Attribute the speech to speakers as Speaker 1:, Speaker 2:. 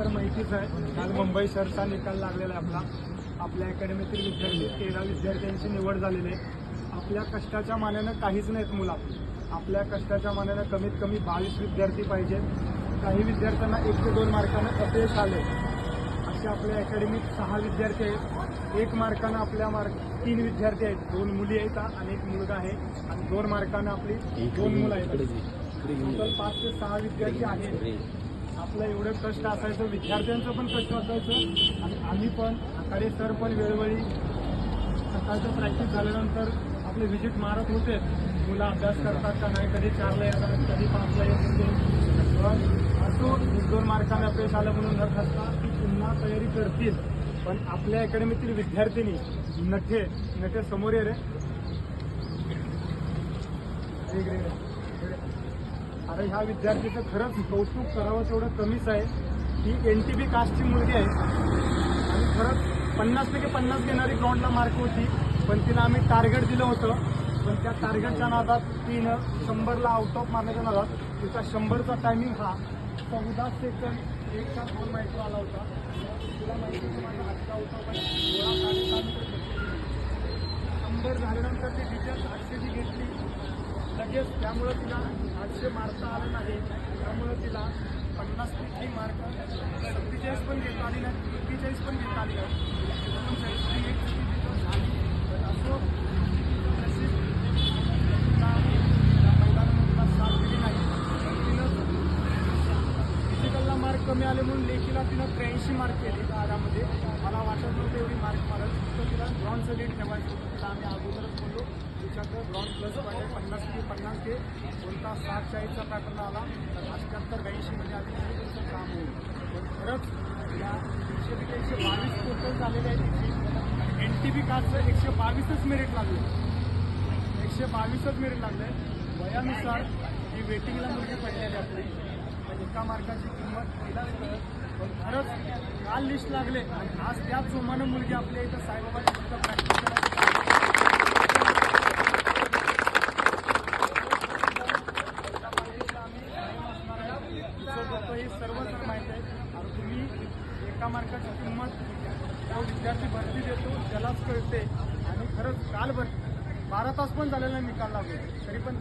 Speaker 1: तर माहितीच आहे, काल मुंबई शहरचा निकाल लागलेला आहे आपला. आपल्या अकॅडमीतील विद्यार्थी 13 विद्यार्थ्यांची निवड झालेली आहे. आपल्या कष्टाच्या मानानं काहीच नाहीत मुलं. आपल्या कष्टाच्या मानानं कमीत कमी 22 विद्यार्थी पाहिजेत. काही विद्यार्थ्यांना 1 ते 2 मार्कानं अपयश आले. असे आपल्या अकॅडमीत 6 विद्यार्थी आहेत. 1 मार्कानं आपल्या 3 विद्यार्थी आहेत. 2 मुली आहेत आणि 1 मुलगा आहे. आणि 2 मार्कानं आपली 2 मुलं आहेत. टोटल 5 ते 6 विद्यार्थी आहेत. आपलं एवढं कष्ट असायचं, विद्यार्थ्यांचं पण कष्ट असायचं आणि आम्ही पण आखाडे सर पण वेळोवेळी सकाळचं प्रॅक्टिस झाल्यानंतर आपले व्हिजिट मारत होते. मुलं अभ्यास करतात का नाही, कधी 4ला येतात, कधी 5ला येत होते. पण असो 1-2 मार्काने अपयश आलं म्हणून न खचता ती पुन्हा तयारी करतील. पण आपल्या अकॅडमीतील विद्यार्थिनी नटे समोर ये रे. अरे ह्या विद्यार्थीचं खरंच कौतुक करावं तेवढं कमीच आहे. ही NTB कास्टची मुलगी आहे आणि खरंच 50% घेणारी ग्राउंडला मार्क होती. पण तिला आम्ही टार्गेट दिलं होतं. पण त्या टार्गेटच्या नादात तिनं 100ला आउट ऑफ मारण्याच्या नादात तिचा 100चा टायमिंग हा 14 सेकंद 1.2 मायक्रो आला होता. तिला माहिती होतं माझा आजचा आउट ऑफ आहे 100 झाल्यानंतर ती डिटेल्स 800ची घेतली लगेच. त्यामुळं तिला 800 मारता आलं नाही. त्यामुळं तिला 50 पैकी मार्क 47 पण घेता आली नाही, 41 पण घेता आली नाही. असो मैदानामध्ये तिला साथ दिली नाही. तिनं फिजिकलला मार्क कमी आले म्हणून लेखीला तिनं 83 मार्क केले. आरामध्ये मला वाटत नव्हतं एवढी मार्क मारत. तर तिला ब्रॉन्झचं लीड ठेवायचं होतं. तिला आम्ही अगोदरच बोललो तिच्याकडं ब्रॉन्झ प्लस पाहिजे 50 घे. कोणता 60-40चा पॅटर्न आला तर 78-82 मध्ये आधी तुमचं काम होईल. पण खरंच या 122 टोटल झालेले आहे तिची. NTB कास्टचं 122च मेरिट लागलं. 122च मेरिट लागलं आहे. वयानुसार ही वेटिंगला मुलगी पडलेली आपली. एका मार्काची किंमत तिला कळत. पण खरंच काल लिस्ट लागले आणि आज त्याच जोमानं मुलगी आपल्या इथं साईबाबाची फक्त प्रॅक्टिस करायची. हे सर्व जर माहीत आहे. आणि तुम्ही एका मार्काची किंमत तो विद्यार्थी भरती देतो त्यालाच कळते. आणि खरंच काल 12 तास पण झालेला निकाल लागले तरी पण